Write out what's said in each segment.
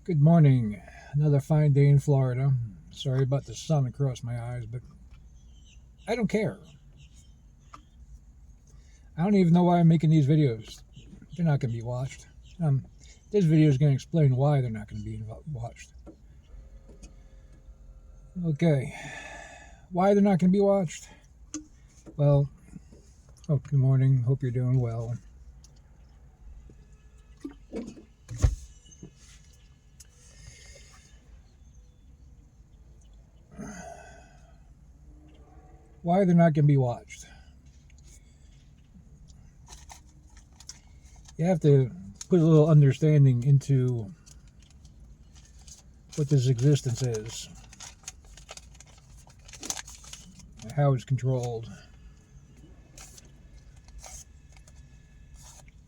Good morning. Another fine day in Florida. Sorry about the sun across my eyes, but I don't care. I don't even know why I'm making these videos. They're not going to be watched. This video is going to explain why they're not going to be watched. Okay. Why they're not going to be watched? Well, good morning. Hope you're doing well. Why they're not going to be watched? You have to put a little understanding into what this existence is, how it's controlled.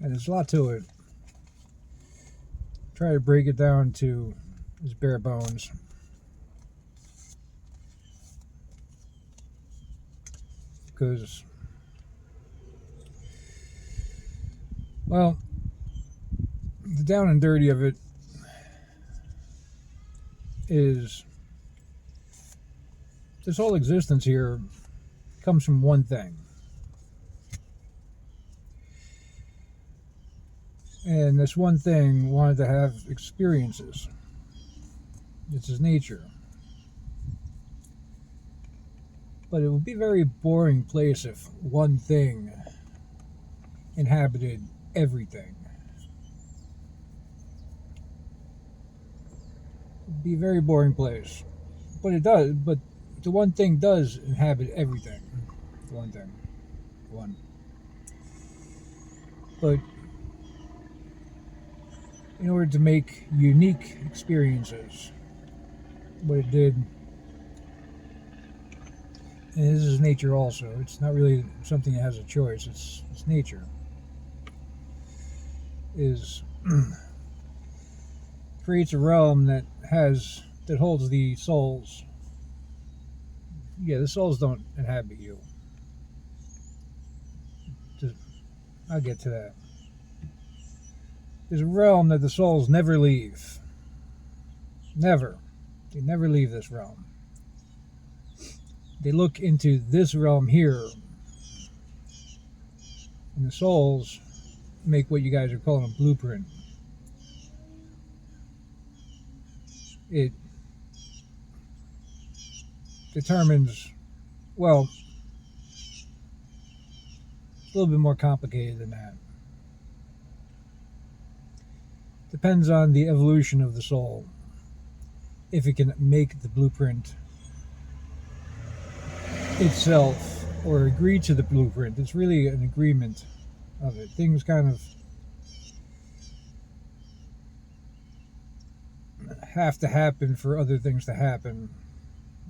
And there's a lot to it. Try to break it down to its bare bones. Because, well, the down and dirty of it is this whole existence here comes from one thing. And this one thing wanted to have experiences. It's his nature. But it would be a very boring place if one thing inhabited everything. It'd be a very boring place. But it does, but the one thing does inhabit everything. The one thing. One. But in order to make unique experiences, what it did, and this is nature also, it's not really something that has a choice, it's nature, is creates a realm that holds the souls. Yeah, the souls don't inhabit you. I'll get to that. There's a realm that the souls never leave. Never. They never leave this realm. They look into this realm here, and the souls make what you guys are calling a blueprint. It determines, well, it's a little bit more complicated than that. Depends on the evolution of the soul, if it can make the blueprint itself or agree to the blueprint. It's really an agreement of it. Things kind of have to happen for other things to happen,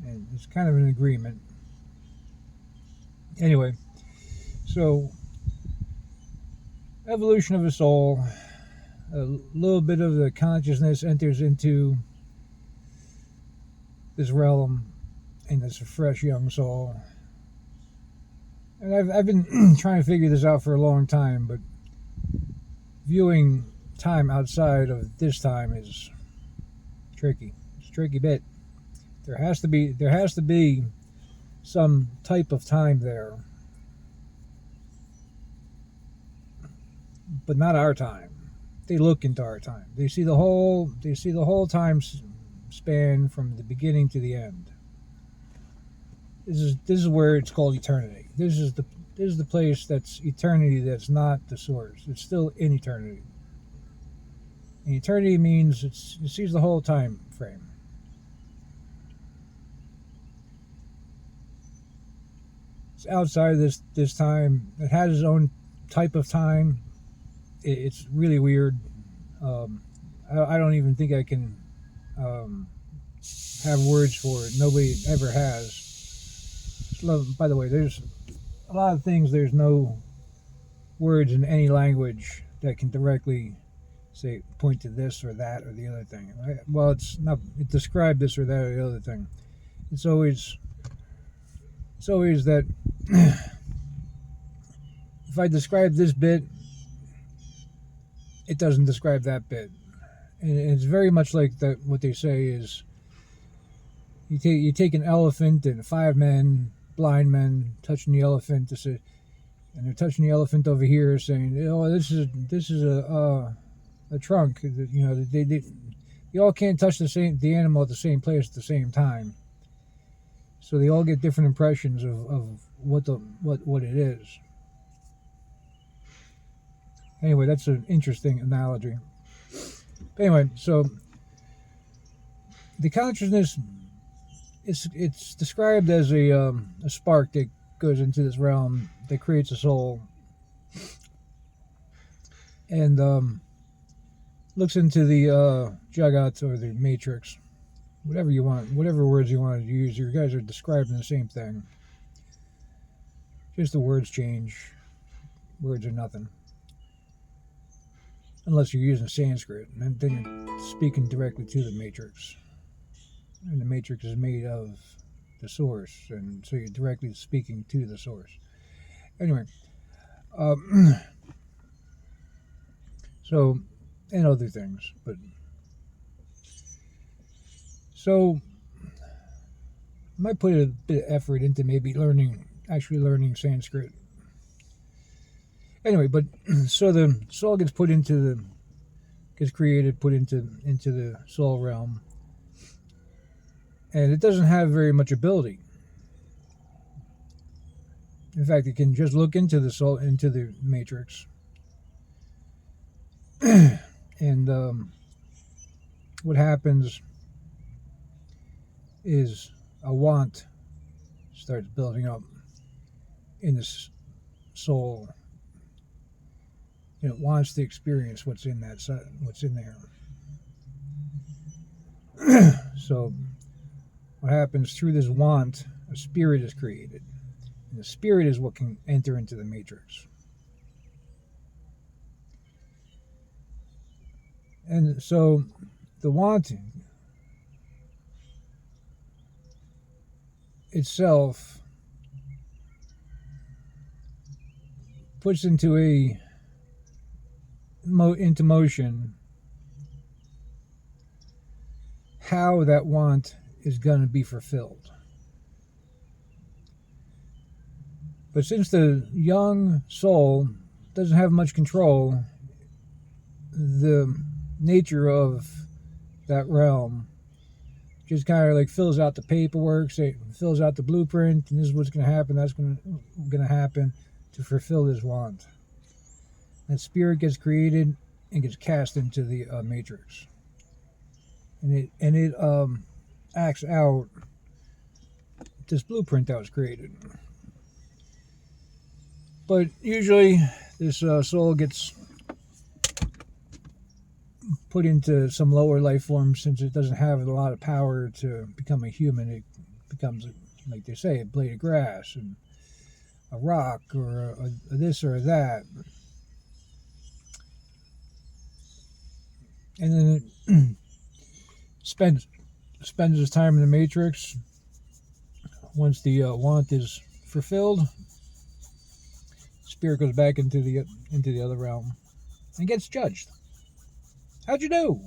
and it's kind of an agreement. Anyway, so evolution of a soul, a little bit of the consciousness enters into this realm, and it's a fresh young soul. And I've been trying to figure this out for a long time, but viewing time outside of this time is tricky. It's a tricky bit. There has to be some type of time there, but not our time. They look into our time. They see the whole time span from the beginning to the end. This is where it's called eternity. This is the place that's eternity, that's not the source. It's still in eternity. And eternity means it sees the whole time frame. It's outside of this time. It has its own type of time. It's really weird. I don't even think I can have words for it. Nobody ever has. By the way, there's a lot of things, there's no words in any language that can directly say, point to this or that or the other thing. Well, it's not, it described this or that or the other thing. It's always that if I describe this bit, it doesn't describe that bit. And it's very much like that. What they say is, you take an elephant and 5 men, blind men, touching the elephant to say, and they're touching the elephant over here, saying, "Oh, this is a trunk." You know, they all can't touch the animal at the same place at the same time, so they all get different impressions of what it is. Anyway, that's an interesting analogy. But anyway, so the consciousness, it's described as a spark that goes into this realm that creates a soul, and looks into the jagat, or the matrix, whatever you want, whatever words you want to use. You guys are describing the same thing. Just the words change. Words are nothing. Unless you're using Sanskrit, and then you're speaking directly to the matrix. And the matrix is made of the source, and so you're directly speaking to the source. Anyway, so, and other things, but so I might put a bit of effort into maybe actually learning Sanskrit. Anyway, but so the soul gets created, put into the soul realm, and it doesn't have very much ability. In fact, it can just look into the soul, into the matrix, and what happens is a want starts building up in this soul. It wants to experience what's in there. So what happens, through this want, a spirit is created, and the spirit is what can enter into the matrix. And so the wanting itself puts into motion how that want is going to be fulfilled. But since the young soul doesn't have much control, the nature of that realm just kind of like fills out the paperwork, fills out the blueprint, and this is what's going to happen, that's going to happen to fulfill this want. That spirit gets created and gets cast into the matrix, and it acts out this blueprint that was created. But usually this soul gets put into some lower life form. Since it doesn't have a lot of power to become a human, it becomes, like they say, a blade of grass and a rock, or a this or that. And then it spends its time in the matrix. Once the want is fulfilled, spirit goes back into the other realm and gets judged. How'd you do?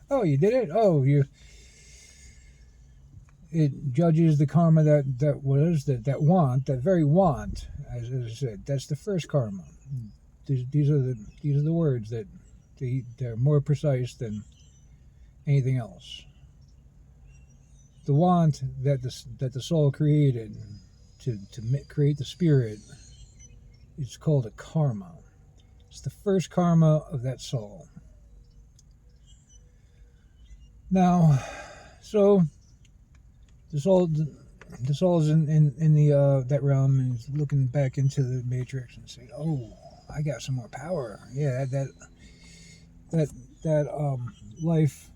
Oh, you did it? Oh, it judges the karma that was that want, that very want, as I said. That's the first karma. These are the words that they're more precise than anything else. The want that the soul created to create the spirit is called a karma. It's the first karma of that soul. Now, so the soul is in the that realm, and is looking back into the matrix and saying, "Oh, I got some more power. Yeah, that life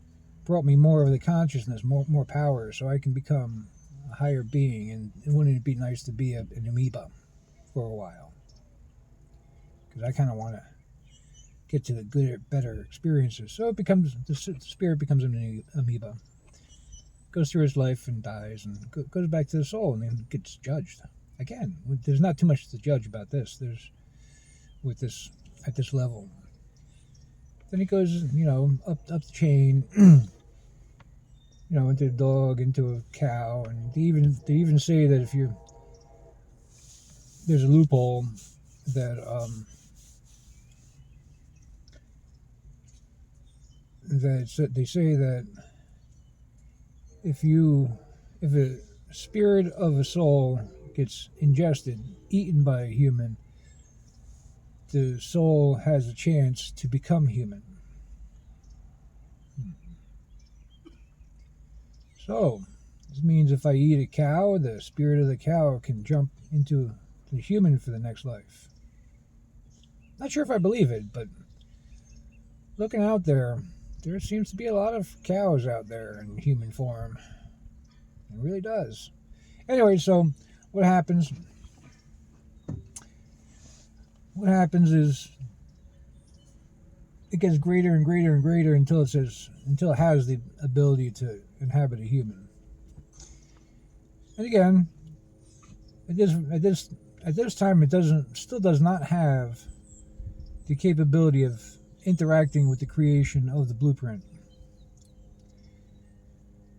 brought me more of the consciousness, more power, so I can become a higher being. And wouldn't it be nice to be an amoeba for a while? Because I kind of want to get to the better experiences." So the spirit becomes an amoeba, goes through his life and dies, and goes back to the soul, and then gets judged again. There's not too much to judge about this. At this level, Then it goes, up the chain, into a dog, into a cow, and they even say that if there's a loophole that they say that if a spirit of a soul gets ingested, eaten by a human, the soul has a chance to become human. So, this means if I eat a cow, the spirit of the cow can jump into the human for the next life. Not sure if I believe it, but looking out there seems to be a lot of cows out there in human form. It really does. Anyway, so what happens? What happens is it gets greater and greater and greater until it has the ability to inhabit a human. And again, at this time, it still does not have the capability of interacting with the creation of the blueprint.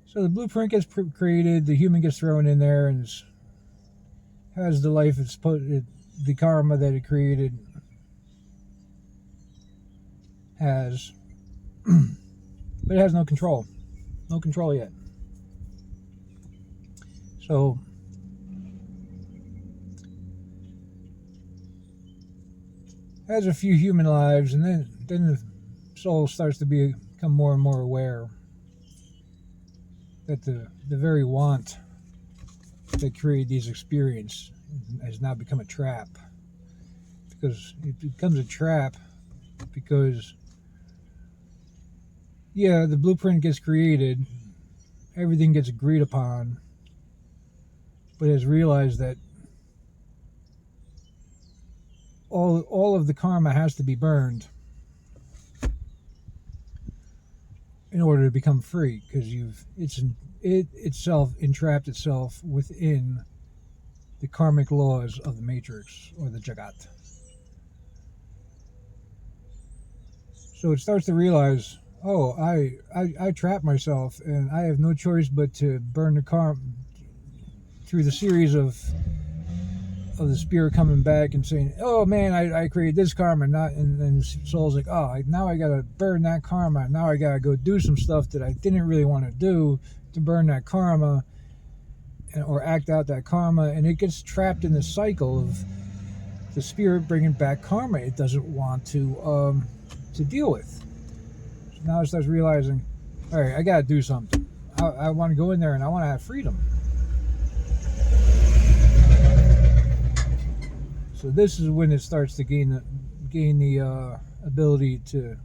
So the blueprint gets created, the human gets thrown in there, and has the life the karma that it created has, but it has no control yet. So has a few human lives, and then the soul starts to become more and more aware that the very want that created these experiences has now become a trap. Because it becomes a trap because, yeah, the blueprint gets created, everything gets agreed upon, but has realized that all of the karma has to be burned in order to become free, because it itself entrapped itself within the karmic laws of the matrix, or the jagat. So it starts to realize, oh, I trapped myself, and I have no choice but to burn the karma through the series of the spirit coming back and saying, oh man, I created this karma, and the soul's like, oh, now I gotta burn that karma, now I gotta go do some stuff that I didn't really want to do to burn that karma, or act out that karma, and it gets trapped in the cycle of the spirit bringing back karma it doesn't want to deal with. So now it starts realizing, all right, I gotta do something. I want to go in there and I want to have freedom. So this is when it starts to gain the ability to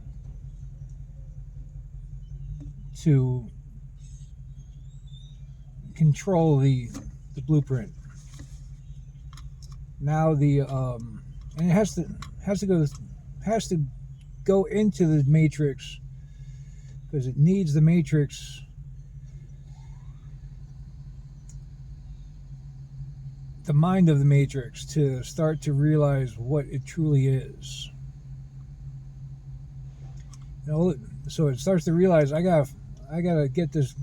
control the blueprint. Now and it has to go into the matrix, because it needs the matrix the mind of the matrix to start to realize what it truly is. So it starts to realize, I gotta get this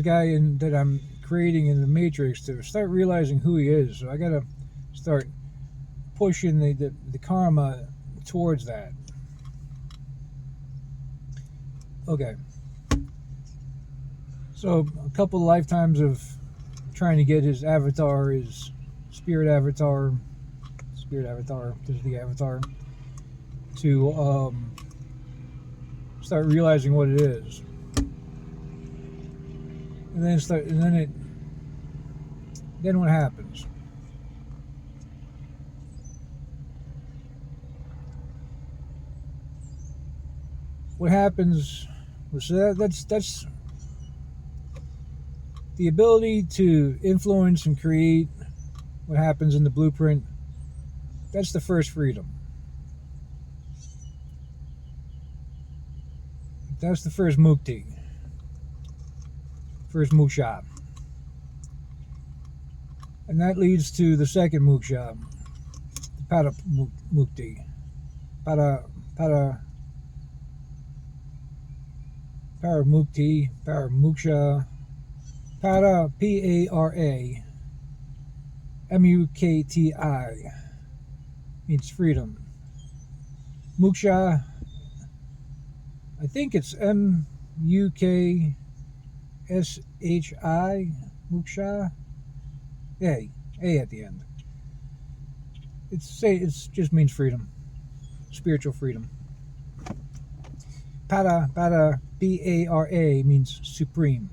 guy in that I'm creating in the matrix to start realizing who he is. So I gotta start pushing the karma towards that. Okay. So a couple of lifetimes of trying to get his spirit avatar, this is the avatar, to start realizing what it is. And then what happens? What happens was that's the ability to influence and create what happens in the blueprint. That's the first freedom. That's the first mukti. First moksha. And that leads to the second moksha, the pada mukti. Pada Paramuksha, Paramukti means freedom. Muksha, I think it's Mukshi, Muksha, A at the end. It just means freedom, spiritual freedom. Para, Bara means supreme.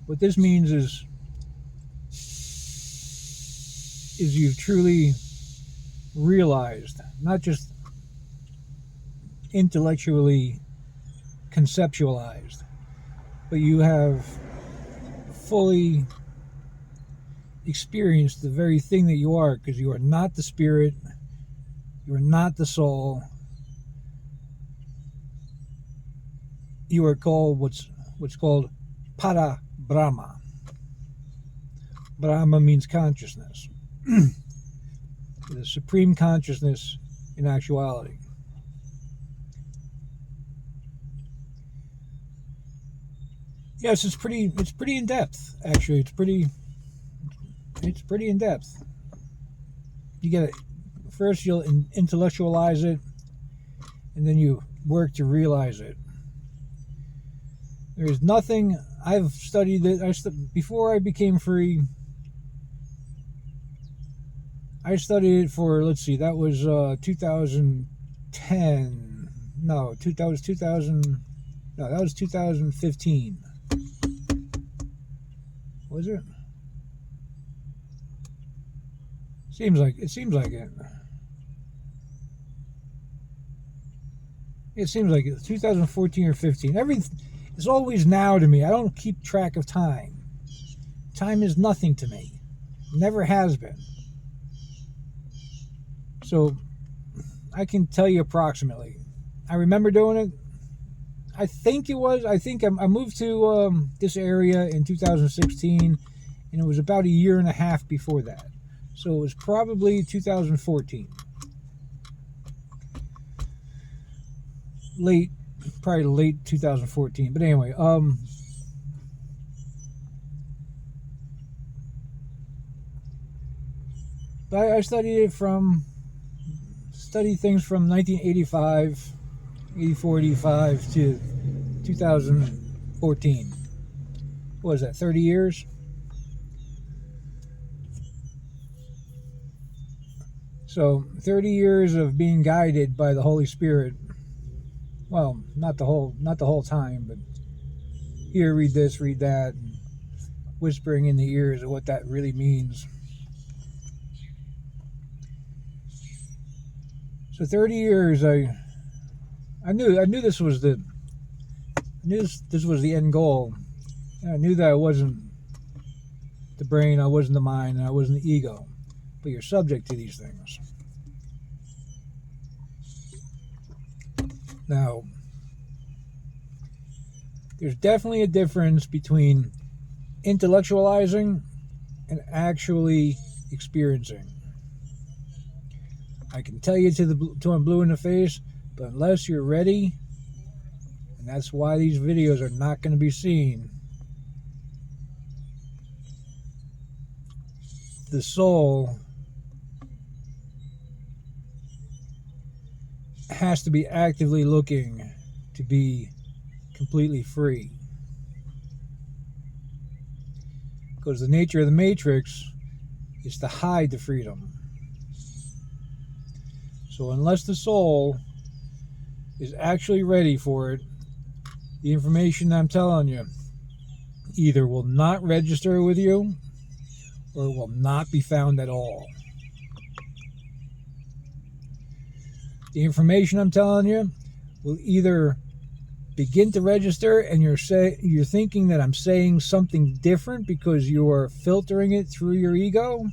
What this means is you've truly realized, not just intellectually conceptualized, but you have fully experienced the very thing that you are, because you are not the spirit, you are not the soul, you are called what's called Para Brahma. Brahma means consciousness. The supreme consciousness in actuality. Yes, it's pretty in depth, actually. It's pretty in depth. You get it. First you'll intellectualize it, and then you work to realize it. There's nothing. I've studied it. Before I became free, I studied it for, let's see, that was 2010. No, that was 2015. Was it? Seems like it. It seems like it. 2014 or 15. It's always now to me. I don't keep track of time. Time is nothing to me. Never has been. So I can tell you approximately. I remember doing it. I think I moved to this area in 2016, and it was about a year and a half before that. So it was probably 2014. Probably late 2014. But anyway, but I studied things from 1985, 84, 85 to 2014. What was that, 30 years? So 30 years of being guided by the Holy Spirit. Well, not the whole time, but here, read this, read that, and whispering in the ears of what that really means. So 30 years, I knew this was the end goal. And I knew that I wasn't the brain, I wasn't the mind, and I wasn't the ego. But you're subject to these things. Now, there's definitely a difference between intellectualizing and actually experiencing. I can tell you till I'm blue in the face, but unless you're ready, and that's why these videos are not going to be seen, the soul has to be actively looking to be completely free. Because the nature of the matrix is to hide the freedom. So unless the soul is actually ready for it, the information I'm telling you either will not register with you or it will not be found at all. The information I'm telling you will either begin to register and you're thinking that I'm saying something different because you're filtering it through your ego,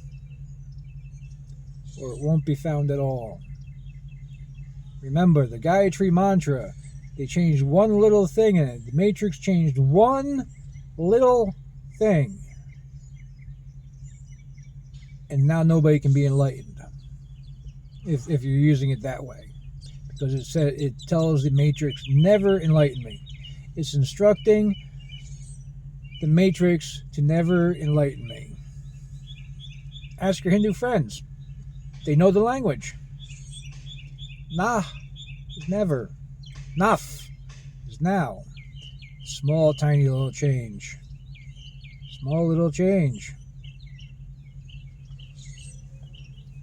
or it won't be found at all. Remember, the Gayatri mantra, they changed one little thing in it. The matrix changed one little thing. And now nobody can be enlightened if you're using it that way. because it tells the matrix never enlighten me. It's instructing the matrix to never enlighten me. Ask your Hindu friends. They know the language. Nah is never. Naf is now. Small, tiny little change. Small little change.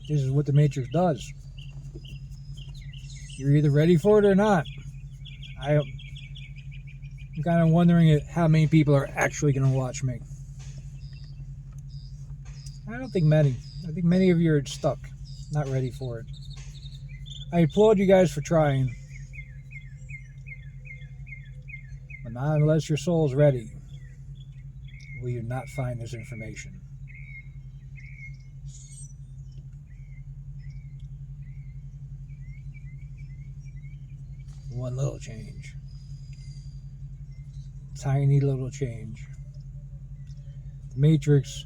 This is what the matrix does. You're either ready for it or not. I'm kind of wondering how many people are actually going to watch me. I don't think many. I think many of you are stuck, not ready for it. I applaud you guys for trying. But not unless your soul's ready, will you not find this information. One little change. Tiny little change. The Matrix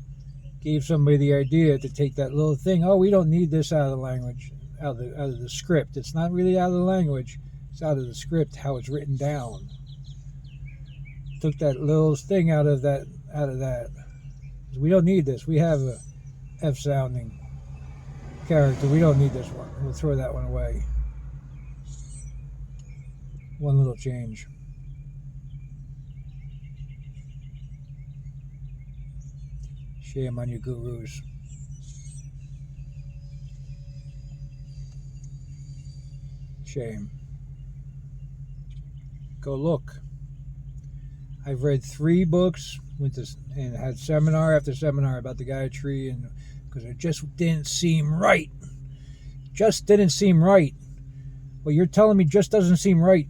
gave somebody the idea to take that little thing. Oh, we don't need this out of the language, out of the script. It's not really out of the language. It's out of the script, how it's written down. Took that little thing out of that. We don't need this. We have a F-sounding character. We don't need this one. We'll throw that one away. One little change. Shame on you gurus. Shame. Go look. I've read 3 books and had seminar after seminar about the gayatri, and because it just didn't seem right. Just didn't seem right. What you're telling me just doesn't seem right.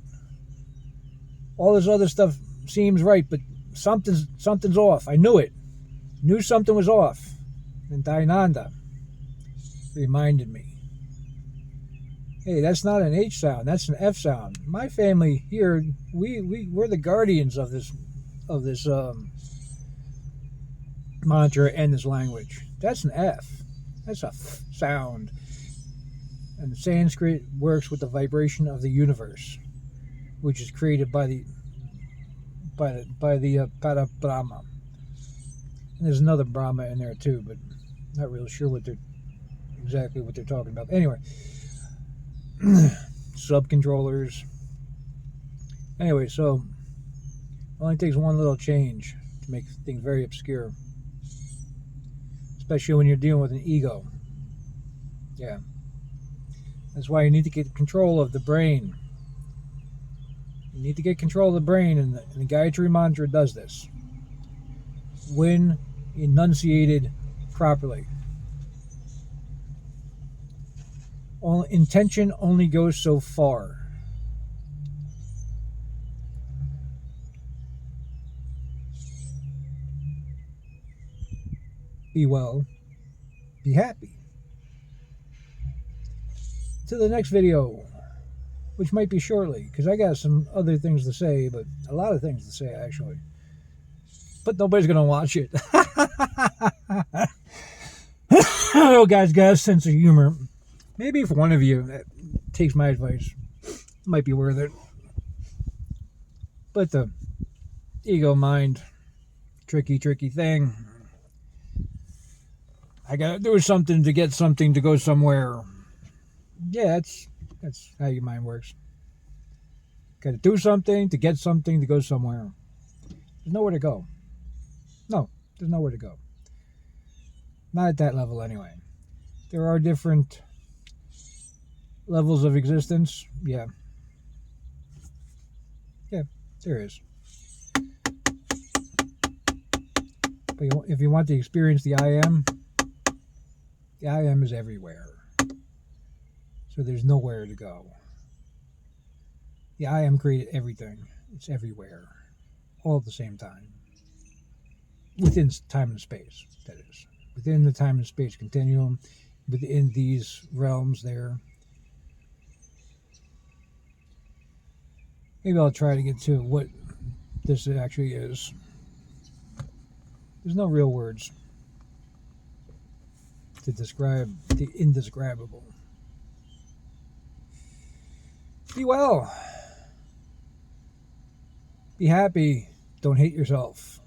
All this other stuff seems right, but something's off. I knew it. Knew something was off. And Dayananda reminded me. Hey, that's not an H sound. That's an F sound. My family here, we're the guardians of this mantra and this language. That's an F. That's a F sound. And Sanskrit works with the vibration of the universe, which is created by the Parabrahma. And there's another Brahma in there too, but not really sure exactly what they're talking about. Anyway, sub-controllers. Anyway, so it only takes one little change to make things very obscure, especially when you're dealing with an ego. Yeah, that's why you need to get control of the brain. You need to get control of the brain, and the gayatrimantra does this when enunciated properly. Intention only goes so far. Be well, be happy. To the next video, which might be shortly, because I got some other things to say, but a lot of things to say actually. But nobody's going to watch it. Oh, guys, got a sense of humor. Maybe if one of you that takes my advice, it might be worth it. But the ego mind, tricky thing. I got to do something to get something to go somewhere. Yeah, that's how your mind works. Got to do something to get something to go somewhere. There's nowhere to go. No, there's nowhere to go. Not at that level anyway. There are different levels of existence. Yeah, there is. But if you want to experience the I am is everywhere. So there's nowhere to go. The I am created everything. It's everywhere. All at the same time. Within time and space, that is. Within the time and space continuum, within these realms there. Maybe I'll try to get to what this actually is. There's no real words to describe the indescribable. Be well. Be happy. Don't hate yourself.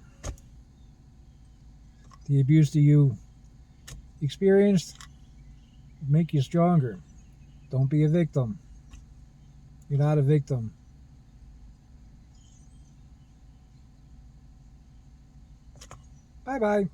The abuse that you experienced will make you stronger. Don't be a victim. You're not a victim. Bye-bye.